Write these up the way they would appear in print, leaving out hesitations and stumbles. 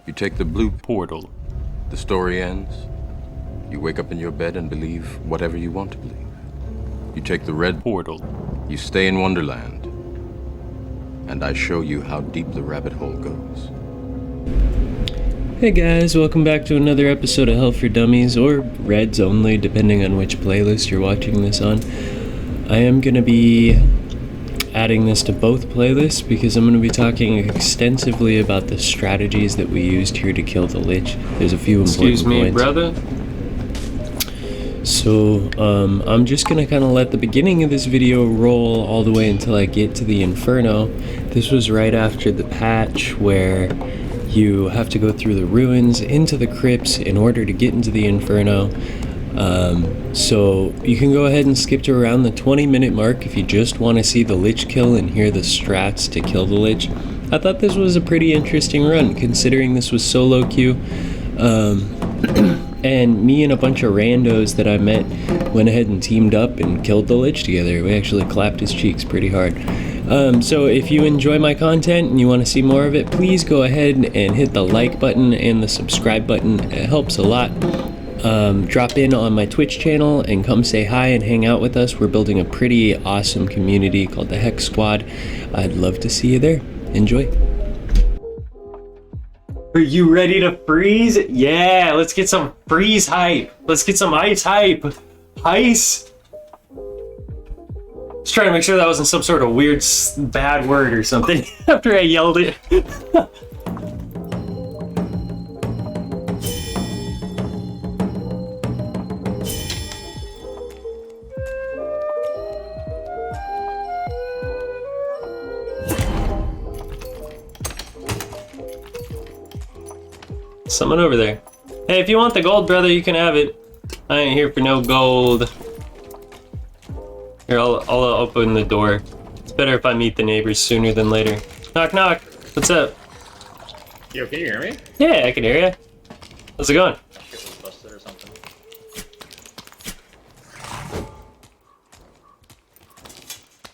You take the blue portal. The story ends. You wake up in your bed and believe whatever you want to believe. You take the red portal. You stay in Wonderland. And I show you how deep the rabbit hole goes. Hey guys, welcome back to another episode of Hell for Dummies, or Reds only, depending on which playlist you're watching this on. I am going to be adding this to both playlists because I'm going to be talking extensively about the strategies that we used here to kill the Lich. There's a few important points. Excuse me, brother? So, I'm just going to kind of let the beginning of this video roll all the way until I get to the Inferno. This was right after the patch where you have to go through the ruins into the crypts in order to get into the Inferno. So you can go ahead and skip to around the 20-minute mark if you just want to see the Lich kill and hear the strats to kill the Lich. I thought this was a pretty interesting run, considering this was solo queue. And me and a bunch of randos that I met went ahead and teamed up and killed the Lich together. We actually clapped his cheeks pretty hard. So if you enjoy my content and you want to see more of it, please go ahead and hit the like button and the subscribe button. It helps a lot. Drop in on my Twitch channel and come say hi and hang out with us. We're building a pretty awesome community called the Hex Squad. I'd love to see you there. Enjoy. Are you ready to freeze? Yeah, let's get some freeze hype. Let's get some ice hype. Ice. Just trying to make sure that wasn't some sort of weird bad word or something after I yelled it. Someone over there. Hey, if you want the gold, brother, you can have it. I ain't here for no gold. Here, I'll open the door. It's better if I meet the neighbors sooner than later. Knock, knock. What's up? Yo, can you hear me? Yeah, I can hear you. How's it going? Shit was busted or something.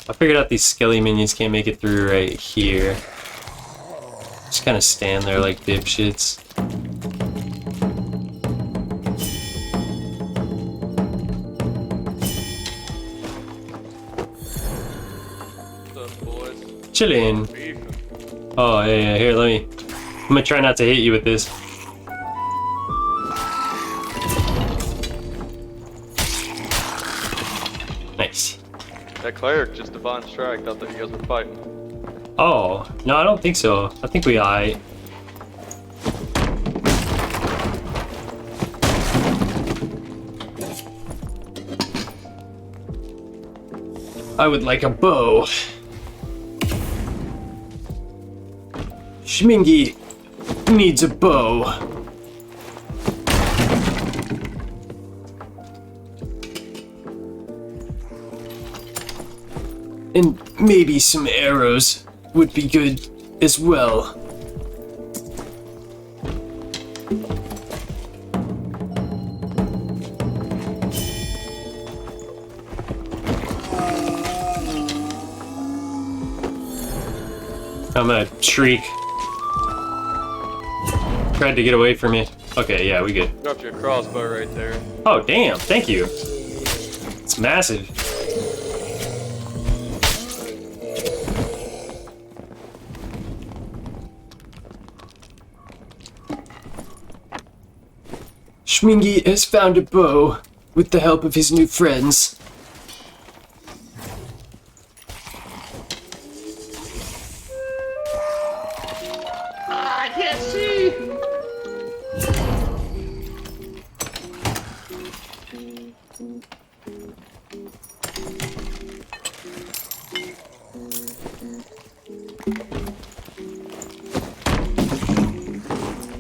I figured out these skelly minions can't make it through right here. Just kind of stand there like dipshits. Chillin'. Oh, yeah, here, let me... I'm gonna try not to hit you with this. Nice. That cleric just divine strike. I thought you guys were fighting. Oh, no, I don't think so. I think we aight. I would like a bow. Schmingy needs a bow. And maybe some arrows would be good as well. I'm gonna shriek. Tried to get away from me. Okay, yeah, we good. Dropped you a crossbow right there. Oh, damn, thank you. It's massive. Schmingy has found a bow with the help of his new friends. I can't see!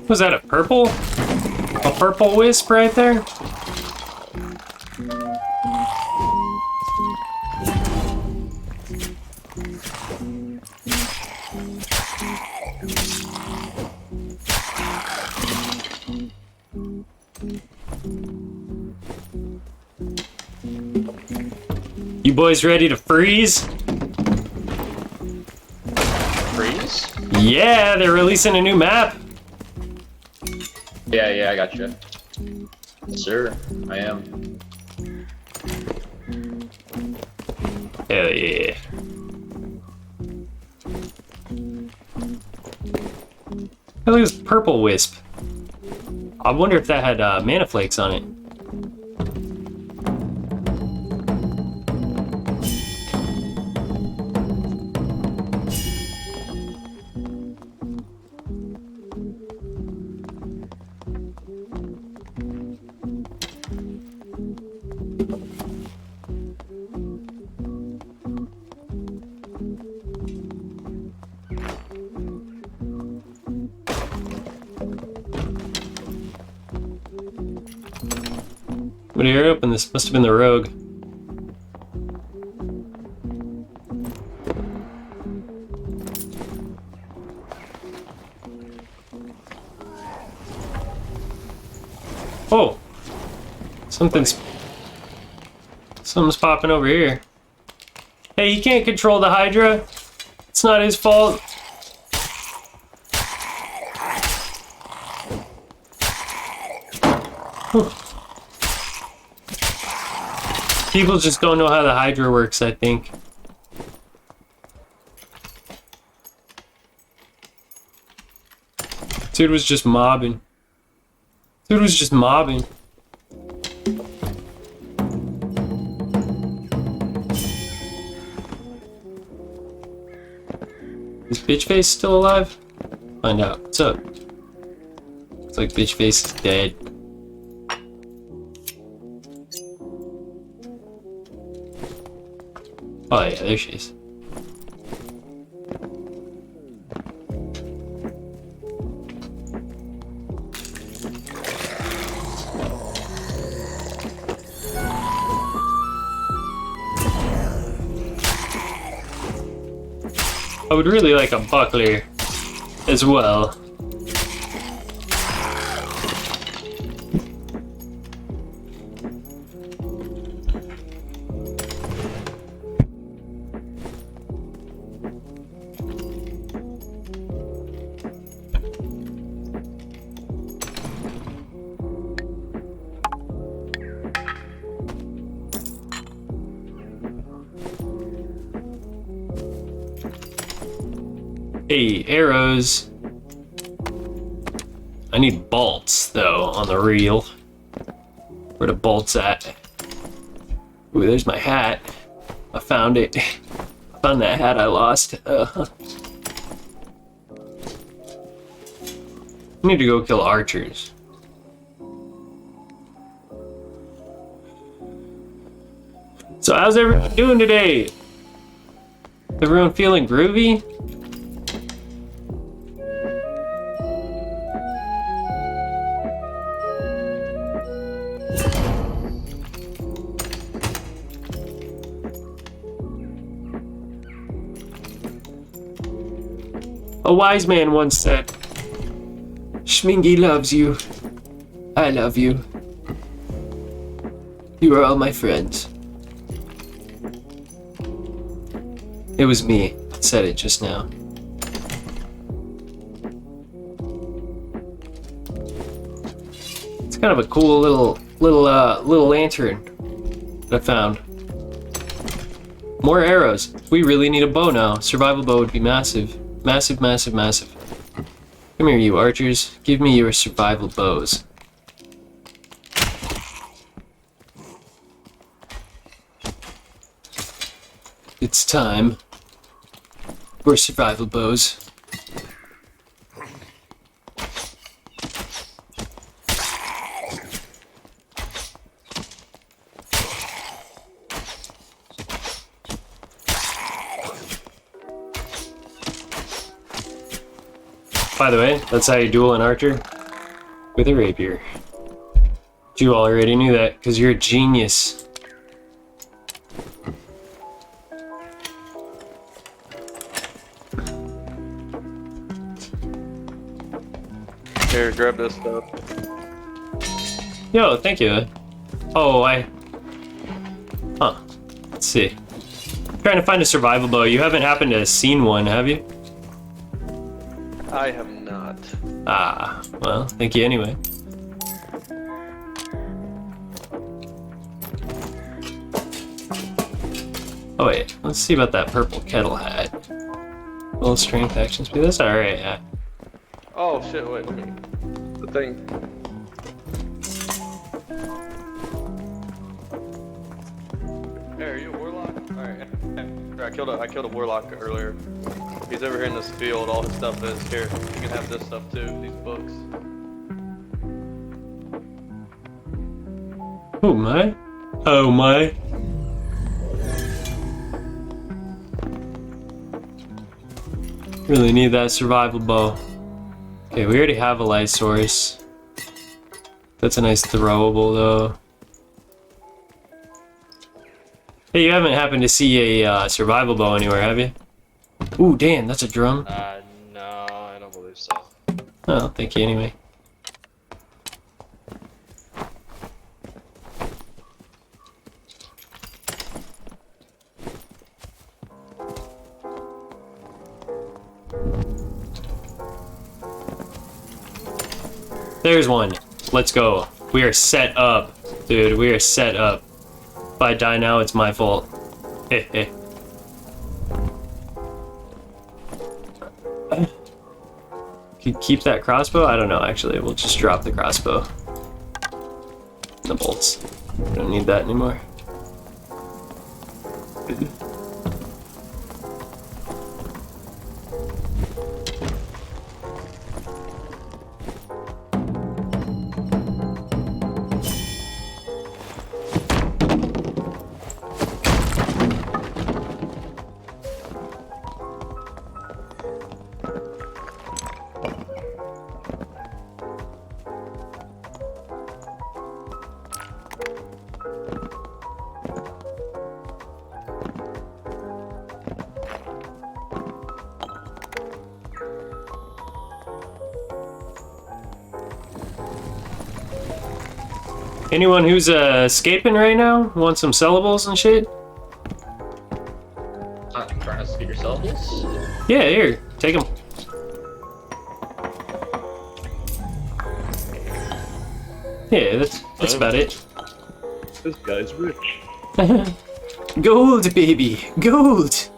Was that a purple? A purple wisp right there? You boys ready to freeze? Freeze? Yeah, they're releasing a new map. Yeah, I got you. Yes, sir. I am. Hell yeah. Oh, look at this purple wisp. I wonder if that had mana flakes on it. But here, open this. Must have been the rogue. Oh! Something's popping over here. Hey, he can't control the Hydra. It's not his fault. People just don't know how the Hydra works, I think. Dude was just mobbing. Dude was just mobbing. Is Bitch Face still alive? Find out. What's up? Looks like Bitch Face is dead. Oh yeah, there she is. I would really like a buckler as well. Hey, arrows. I need bolts, though, on the reel. Where the bolts at? Ooh, there's my hat. I found it. I found that hat I lost. I need to go kill archers. So how's everyone doing today? Everyone feeling groovy? A wise man once said, Schmingy loves you. I love you. You are all my friends. It was me that said it just now. It's kind of a cool little lantern that I found. More arrows. We really need a bow now. Survival bow would be massive. Massive, massive, massive. Come here, you archers. Give me your survival bows. It's time for survival bows. By the way, that's how you duel an archer. With a rapier. You already knew that, because you're a genius. Here, grab this stuff. Yo, thank you. Oh, Huh. Let's see. I'm trying to find a survival bow. You haven't happened to have seen one, have you? I have not. Ah, well, thank you anyway. Oh wait, let's see about that purple kettle hat. Full strength action speed. That's alright, yeah. Oh shit, wait. The thing. Hey, are you a warlock? Alright. I killed a warlock earlier. He's over here in this field. All his stuff is here. You can have this stuff too, these books. Oh my. Oh my. Really need that survival bow. Okay, we already have a light source. That's a nice throwable though. Hey, you haven't happened to see a survival bow anywhere, have you? Ooh, damn, that's a drum. No, I don't believe so. Oh, thank you anyway. There's one. Let's go. We are set up. Dude, we are set up. If I die now, it's my fault. Heh heh. Can you keep that crossbow? I don't know, actually. We'll just drop the crossbow. The bolts. We don't need that anymore. Anyone who's escaping right now want some sellables and shit? Trying to skip yourself? Yeah, here, take them. Yeah, that's about it. This guy's rich. Gold, baby, gold.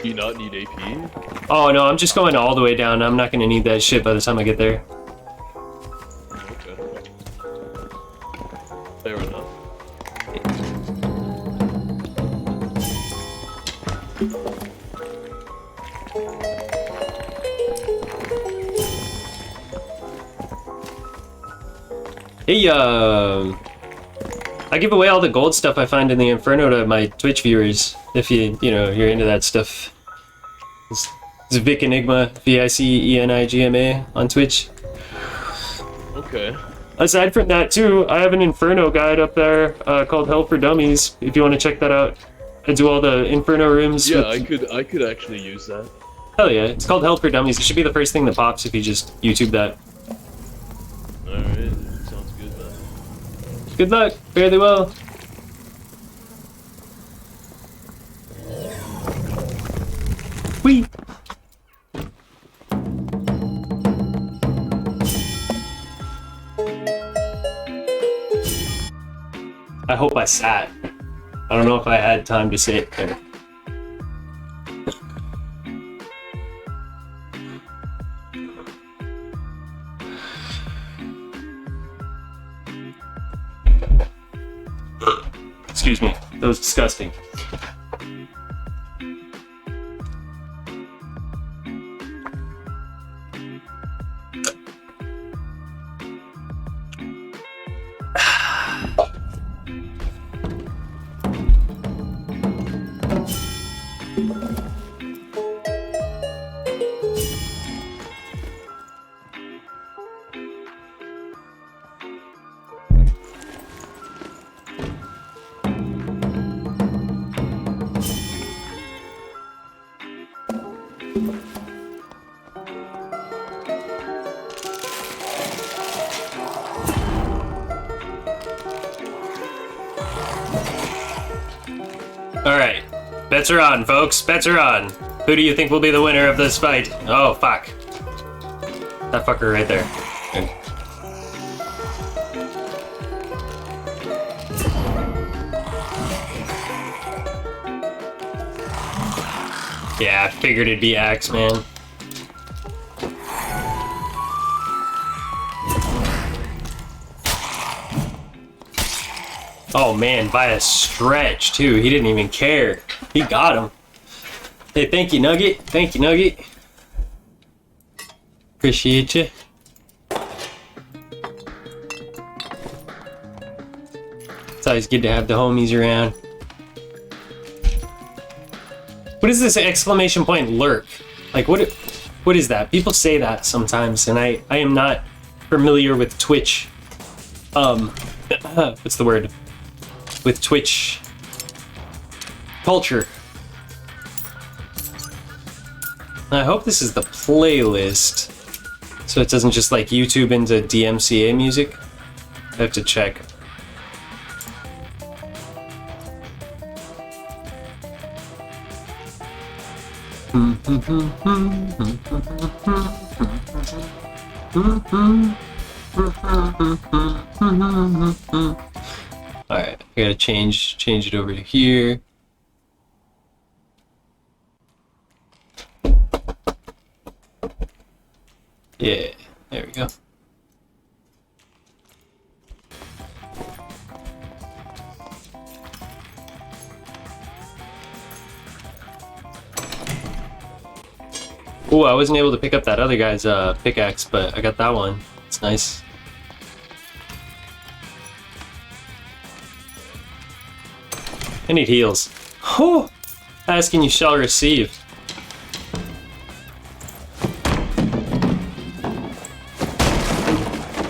Do you not need AP? Oh no, I'm just going all the way down. I'm not gonna need that shit by the time I get there. Okay. Fair enough. Hey, I give away all the gold stuff I find in the Inferno to my Twitch viewers. If you're into that stuff. It's Vic Enigma, VICENIGMA on Twitch. Okay. Aside from that too, I have an Inferno guide up there called Hell for Dummies. If you want to check that out, I do all the Inferno rooms. Yeah, I could actually use that. Hell yeah, it's called Hell for Dummies. It should be the first thing that pops if you just YouTube that. Alright, sounds good, man. Good luck. Fare thee well. Whee! I hope I sat. I don't know if I had time to sit there. Excuse me, that was disgusting. Alright, bets are on, folks. Bets are on. Who do you think will be the winner of this fight? Oh, fuck. That fucker right there. Yeah, I figured it'd be axe, man. Oh man, by a stretch too. He didn't even care. He got him. Hey, thank you, Nugget. Thank you, Nugget. Appreciate you. It's always good to have the homies around. What is this exclamation point lurk? Like what is that? People say that sometimes, and I am not familiar with Twitch. What's the word? With Twitch culture. I hope this is the playlist, so it doesn't just like YouTube into DMCA music. I have to check. Alright, I gotta change it over to here. Yeah, there we go. Oh, I wasn't able to pick up that other guy's pickaxe, but I got that one. It's nice. I need heals. Oh, ask and you shall receive.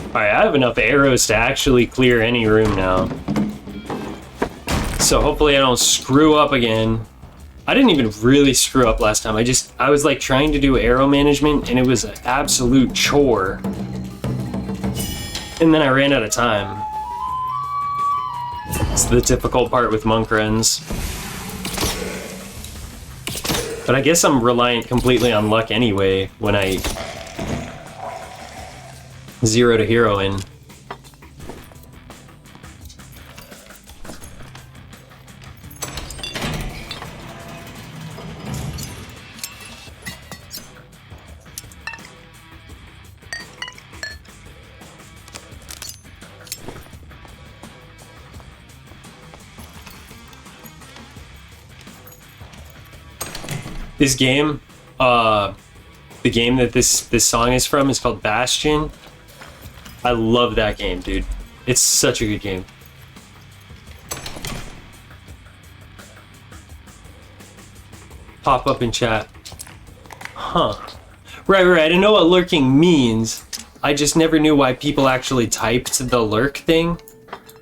Alright, I have enough arrows to actually clear any room now. So hopefully I don't screw up again. I didn't even really screw up last time. I was like trying to do arrow management and it was an absolute chore. And then I ran out of time. It's the difficult part with monk runs. But I guess I'm reliant completely on luck anyway when I zero to hero in. This game, the game that this song is from is called Bastion. I love that game, dude. It's such a good game. Pop up in chat. Huh. Right. I didn't know what lurking means. I just never knew why people actually typed the lurk thing.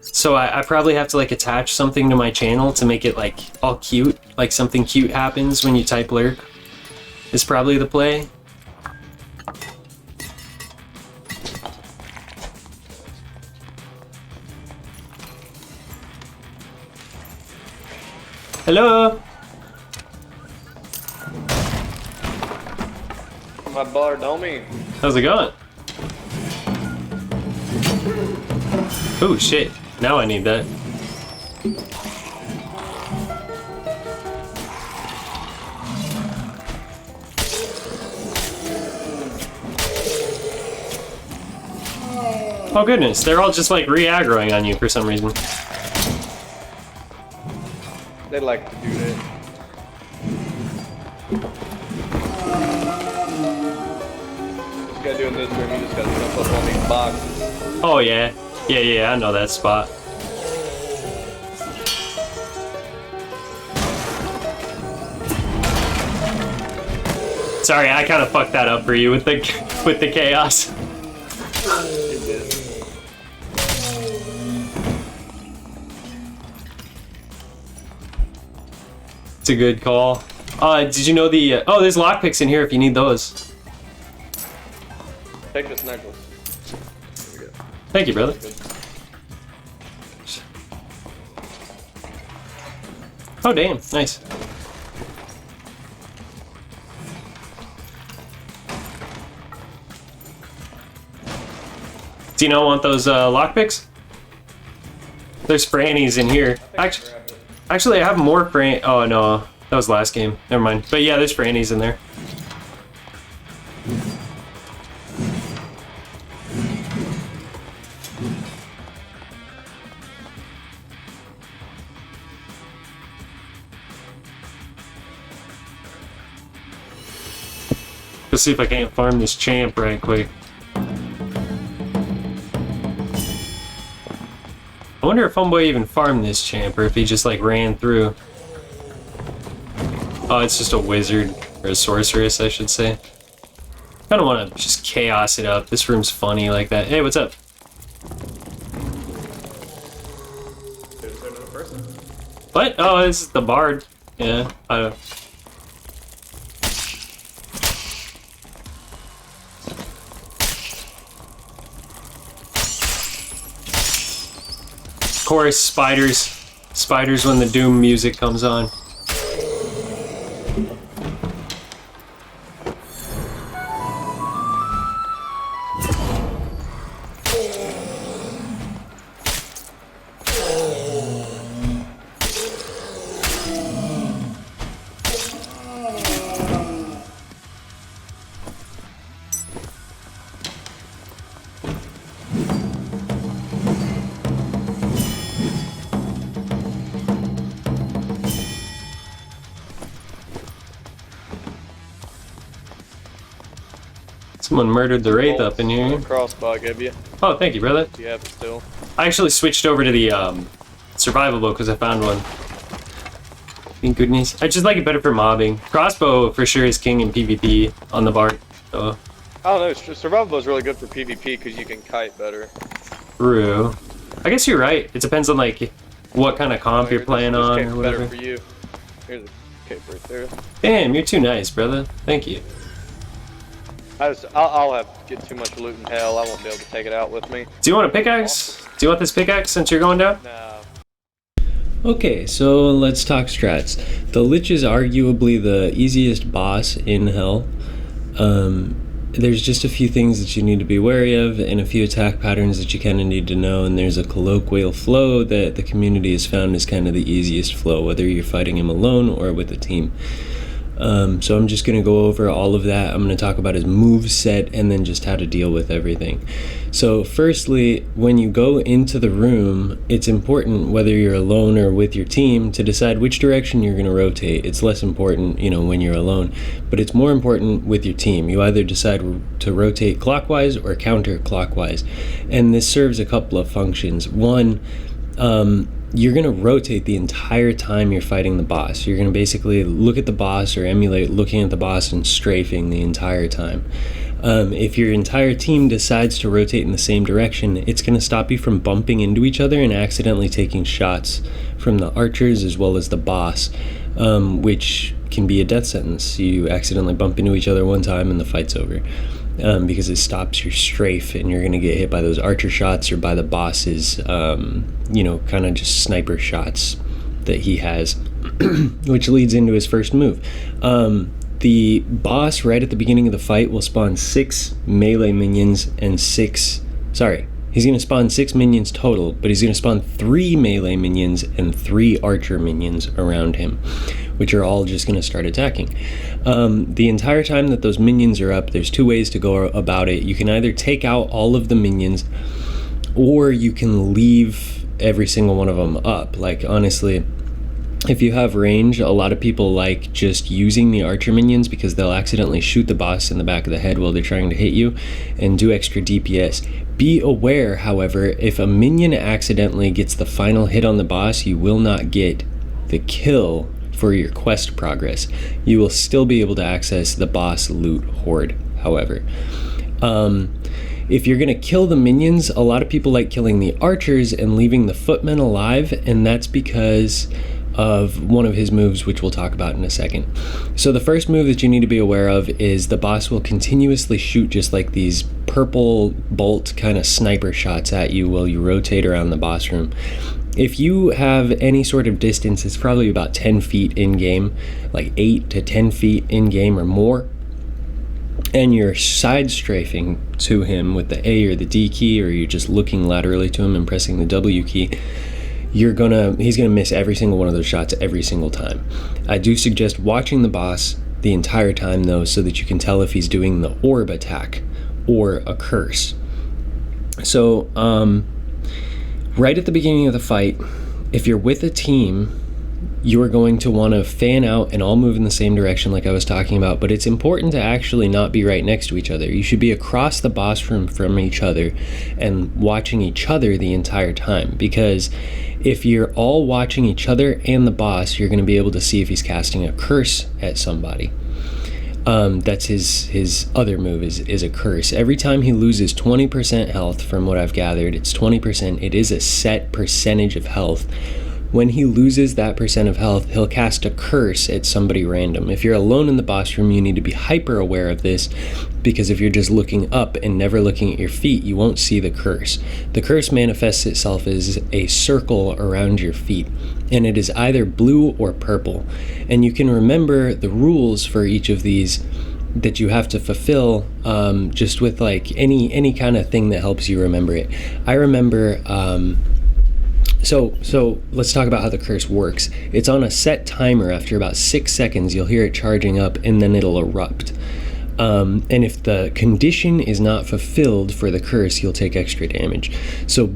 So I probably have to like attach something to my channel to make it like all cute. Like something cute happens when you type lurk. Is probably the play. Hello? My bard homie. How's it going? Oh shit. Now I need that. Oh goodness, they're all just like re-aggroing on you for some reason. They like to do that. This guy doing this room, you just gotta jump up on these boxes. Oh yeah. Yeah, I know that spot. Sorry, I kind of fucked that up for you with the chaos. It's a good call. Did you know the... oh, there's lockpicks in here if you need those. Take this necklace. There we go. Thank you, brother. Oh, damn. Nice. Do you not want those lockpicks? There's frannies in here. Actually, I have more fran... oh, no. That was last game. Never mind. But yeah, there's Franny's in there. Let's see if I can't farm this champ right quick. I wonder if Homeboy even farmed this champ, or if he just like ran through. Oh, it's just a wizard, or a sorceress, I should say. I don't want to just chaos it up. This room's funny like that. Hey, what's up? What? Oh, this is the bard. Yeah, I don't. Of course, spiders. Spiders when the doom music comes on. Someone murdered the wraith up in here. Crossbow I gave you. Oh, thank you, brother. You have it still. I actually switched over to the survival bow because I found one. Thank goodness. I just like it better for mobbing. Crossbow for sure is king in PvP on the bard. So. I don't know. Survival bow is really good for PvP because you can kite better. True. I guess you're right. It depends on like what kind of comp you're playing on This or better whatever. for you. Here's a cape right there. Damn, you're too nice, brother. Thank you. I'll have to get too much loot in hell. I won't be able to take it out with me. Do you want a pickaxe? Do you want this pickaxe since you're going down? No. Okay, so let's talk strats. The Lich is arguably the easiest boss in Hell. There's just a few things that you need to be wary of and a few attack patterns that you kind of need to know, and there's a colloquial flow that the community has found is kind of the easiest flow, whether you're fighting him alone or with a team. So I'm just going to go over all of that. I'm going to talk about his move set and then just how to deal with everything. So firstly, when you go into the room, it's important, whether you're alone or with your team, to decide which direction you're going to rotate. It's less important, when you're alone, but it's more important with your team. You either decide to rotate clockwise or counterclockwise, and this serves a couple of functions. One, you're going to rotate the entire time you're fighting the boss. You're going to basically look at the boss or emulate looking at the boss and strafing the entire time. If your entire team decides to rotate in the same direction, it's going to stop you from bumping into each other and accidentally taking shots from the archers as well as the boss, which can be a death sentence. You accidentally bump into each other one time and the fight's over. Because it stops your strafe and you're going to get hit by those archer shots or by the boss's, kind of just sniper shots that he has, which leads into his first move. The boss right at the beginning of the fight will spawn 6 melee minions and he's going to spawn 6 minions total, but he's going to spawn 3 melee minions and 3 archer minions around him, which are all just going to start attacking. The entire time that those minions are up, there's 2 ways to go about it. You can either take out all of the minions, or you can leave every single one of them up. Like, honestly, if you have range, a lot of people like just using the archer minions because they'll accidentally shoot the boss in the back of the head while they're trying to hit you and do extra DPS. Be aware, however, if a minion accidentally gets the final hit on the boss, you will not get the kill for your quest progress. You will still be able to access the boss loot hoard, however. If you're going to kill the minions, a lot of people like killing the archers and leaving the footmen alive, and that's because of one of his moves, which we'll talk about in a second. So the first move that you need to be aware of is the boss will continuously shoot just like these purple bolt kind of sniper shots at you while you rotate around the boss room. If you have any sort of distance, it's probably about 10 feet in game, like 8 to 10 feet in game or more, and you're side strafing to him with the A or the D key, or you're just looking laterally to him and pressing the W key, he's gonna miss every single one of those shots every single time. I do suggest watching the boss the entire time though, so that you can tell if he's doing the orb attack or a curse. So right at the beginning of the fight, if you're with a team, you are going to want to fan out and all move in the same direction like I was talking about, but it's important to actually not be right next to each other. You should be across the boss room from each other and watching each other the entire time, because if you're all watching each other and the boss, you're going to be able to see if he's casting a curse at somebody. That's his other move is a curse. Every time he loses 20% health, from what I've gathered, it's 20%. It is a set percentage of health. When he loses that percent of health, he'll cast a curse at somebody random. If you're alone in the boss room, you need to be hyper aware of this, because if you're just looking up and never looking at your feet, you won't see the curse. The curse manifests itself as a circle around your feet, and it is either blue or purple. And you can remember the rules for each of these that you have to fulfill, just with like any kind of thing that helps you remember it. I remember So let's talk about how the curse works. It's on a set timer. After about 6 seconds, you'll hear it charging up, and then it'll erupt. And if the condition is not fulfilled for the curse, you'll take extra damage. So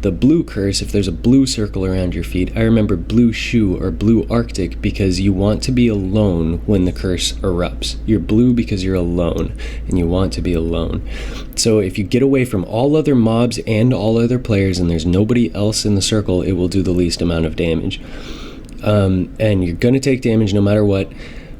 the blue curse, if there's a blue circle around your feet, I remember blue shoe or blue Arctic, because you want to be alone when the curse erupts. You're blue because you're alone, and you want to be alone. So if you get away from all other mobs and all other players and there's nobody else in the circle, it will do the least amount of damage. And you're going to take damage no matter what.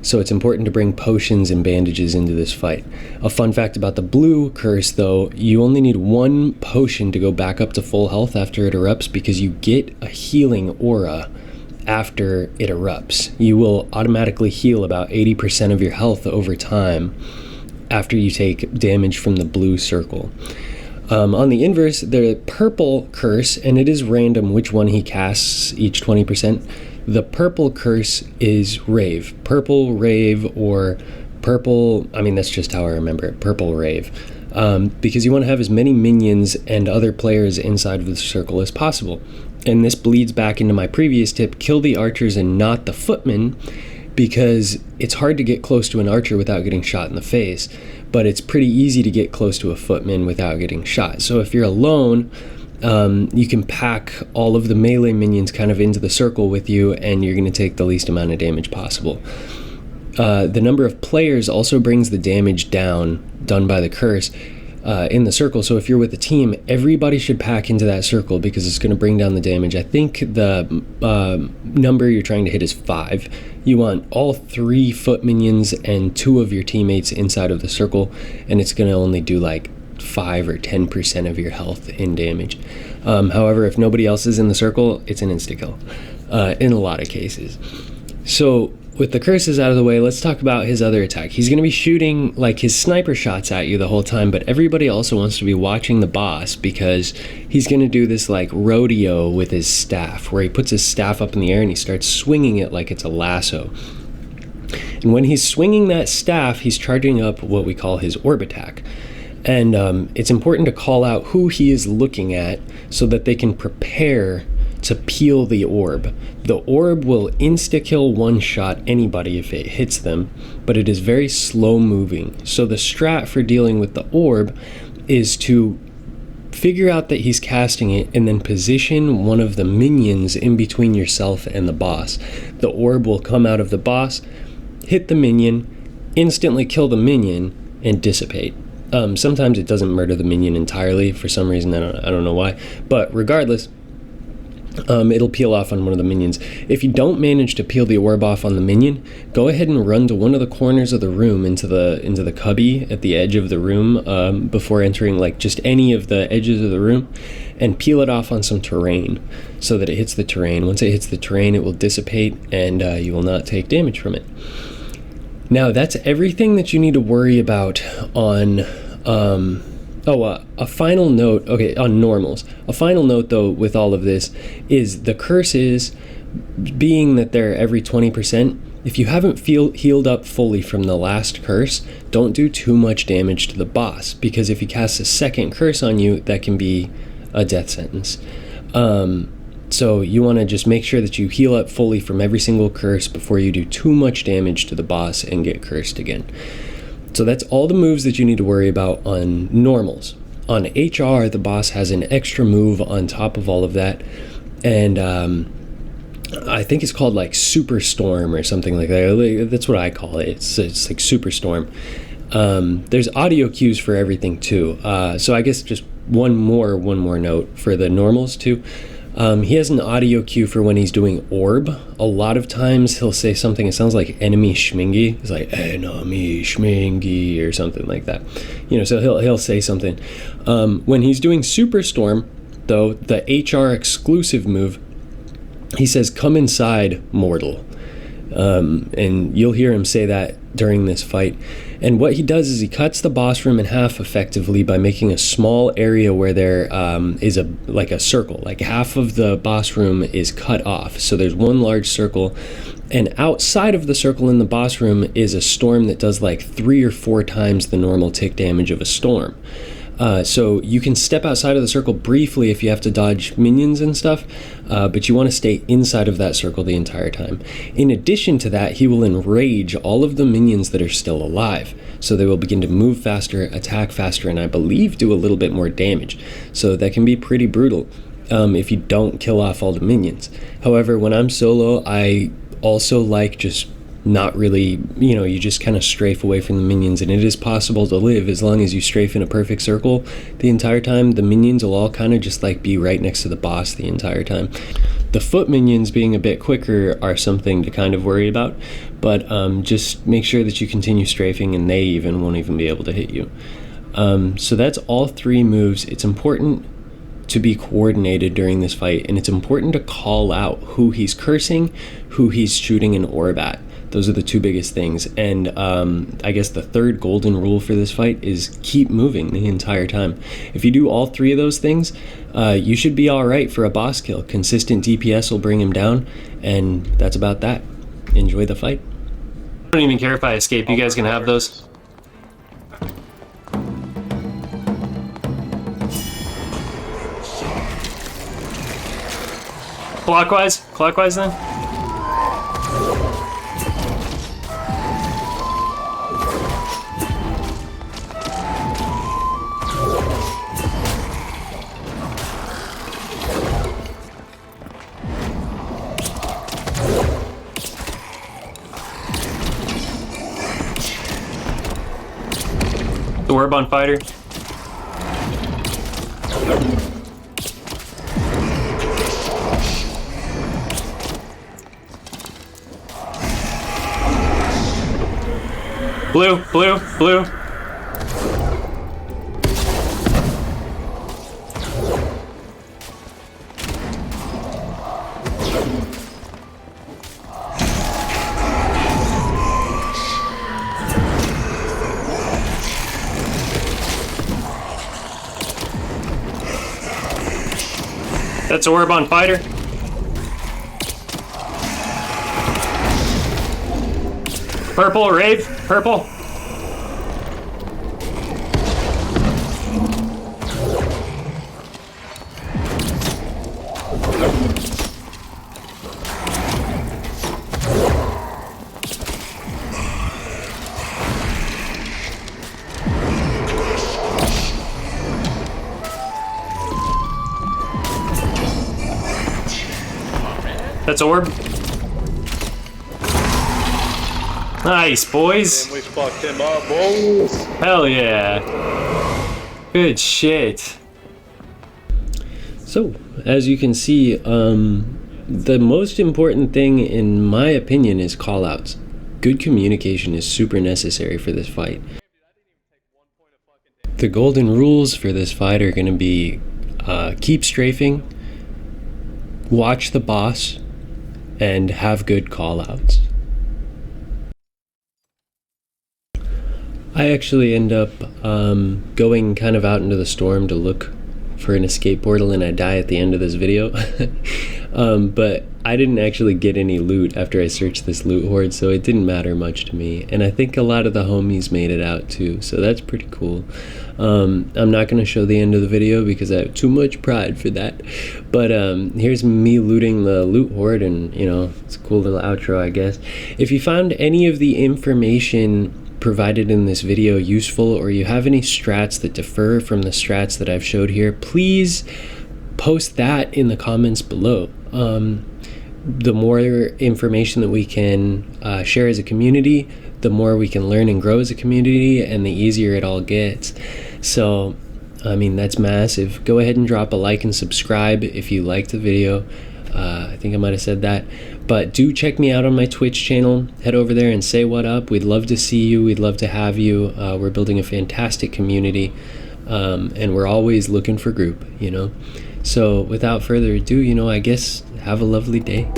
So it's important to bring potions and bandages into this fight. A fun fact about the blue curse, though, you only need 1 potion to go back up to full health after it erupts, because you get a healing aura after it erupts. You will automatically heal about 80% of your health over time after you take damage from the blue circle. On the inverse, the purple curse, and it is random which one he casts each 20%. The purple curse is Rave. Purple Rave, or purple, I mean, that's just how I remember it, purple Rave. Because you want to have as many minions and other players inside of the circle as possible. And this bleeds back into my previous tip, kill the archers and not the footmen, because it's hard to get close to an archer without getting shot in the face, but it's pretty easy to get close to a footman without getting shot. So if you're alone, you can pack all of the melee minions kind of into the circle with you, and you're going to take the least amount of damage possible. The number of players also brings the damage down done by the curse in the circle. So if you're with a team, everybody should pack into that circle, because it's going to bring down the damage. I think the number you're trying to hit is 5. You want all 3 foot minions and 2 of your teammates inside of the circle, and it's going to only do like 5 or 10% of your health in damage. However, if nobody else is in the circle, it's an insta-kill in a lot of cases. So with the curses out of the way, let's talk about his other attack. He's going to be shooting like his sniper shots at you the whole time, but everybody also wants to be watching the boss, because he's going to do this like rodeo with his staff, where he puts his staff up in the air and he starts swinging it like it's a lasso. And when he's swinging that staff, he's charging up what we call his orb attack. And it's important to call out who he is looking at so that they can prepare to peel the orb. The orb will insta-kill one-shot anybody if it hits them, but it is very slow moving. So the strat for dealing with the orb is to figure out that he's casting it and then position one of the minions in between yourself and the boss. The orb will come out of the boss, hit the minion, instantly kill the minion, and dissipate. Sometimes it doesn't murder the minion entirely for some reason. I don't know why, but regardless, it'll peel off on one of the minions. If you don't manage to peel the orb off on the minion, go ahead and run to one of the corners of the room into the cubby at the edge of the room, before entering like just any of the edges of the room, and peel it off on some terrain so that it hits the terrain. Once it hits the terrain, it will dissipate, and you will not take damage from it. Now, that's everything that you need to worry about on, a final note, okay, on normals. A final note, though, with all of this, is the curses, being that they're every 20%, if you haven't healed up fully from the last curse, don't do too much damage to the boss, because if he casts a second curse on you, that can be a death sentence. So you want to just make sure that you heal up fully from every single curse before you do too much damage to the boss and get cursed again. So that's all the moves that you need to worry about on normals. On HR, the boss has an extra move on top of all of that, and I think it's called like Superstorm or something like that. That's what I call it. It's like Superstorm. There's audio cues for everything too. So I guess just one more note for the normals too. He has an audio cue for when he's doing orb. A lot of times he'll say something, it sounds like enemy schmingy. It's like enemy schmingy or something like that. You know, so he'll say something. When he's doing Superstorm, though, the HR exclusive move, he says, "Come inside, mortal." And you'll hear him say that during this fight. And what he does is he cuts the boss room in half effectively by making a small area where there is a circle. Like half of the boss room is cut off. So there's one large circle, and outside of the circle in the boss room is a storm that does like 3 or 4 times the normal tick damage of a storm. So you can step outside of the circle briefly if you have to dodge minions and stuff, but you want to stay inside of that circle the entire time. In addition to that, he will enrage all of the minions that are still alive. So they will begin to move faster, attack faster, and I believe do a little bit more damage. So that can be pretty brutal if you don't kill off all the minions. However, when I'm solo, I also like just not really, you know, you just kind of strafe away from the minions, and it is possible to live as long as you strafe in a perfect circle the entire time. The minions will all kind of just like be right next to the boss the entire time. The foot minions being a bit quicker are something to kind of worry about, but just make sure that you continue strafing and they won't even be able to hit you. So that's all 3 moves. It's important to be coordinated during this fight, and it's important to call out who he's cursing, who he's shooting an orb at. Those are the 2 biggest things. And I guess the 3rd golden rule for this fight is keep moving the entire time. If you do all 3 of those things, you should be all right for a boss kill. Consistent DPS will bring him down, and that's about that. Enjoy the fight. I don't even care if I escape. You guys can have those. Clockwise then. The orb on fighter. Blue. That's orb on fighter. Purple, rave, purple. That's orb. Nice, boys. And we fucked him up, boys. Hell yeah. Good shit. So, as you can see, the most important thing, in my opinion, is callouts. Good communication is super necessary for this fight. The golden rules for this fight are going to be keep strafing, watch the boss, and have good callouts. I actually end up going kind of out into the storm to look for an escape portal, and I die at the end of this video. But I didn't actually get any loot after I searched this loot horde, so it didn't matter much to me. And I think a lot of the homies made it out too, so that's pretty cool. I'm not going to show the end of the video because I have too much pride for that. But here's me looting the loot horde, and you know, it's a cool little outro, I guess. If you found any of the information provided in this video useful, or you have any strats that differ from the strats that I've showed here, please post that in the comments below. The more information that we can share as a community, the more we can learn and grow as a community, and the easier it all gets. So I mean, that's massive. Go ahead and drop a like and subscribe if you liked the video. I think I might have said that, but do check me out on my Twitch channel. Head over there and say what up. We'd love to see you. We'd love to have you. We're building a fantastic community, and we're always looking for group, you know. So without further ado, you know, I guess have a lovely day.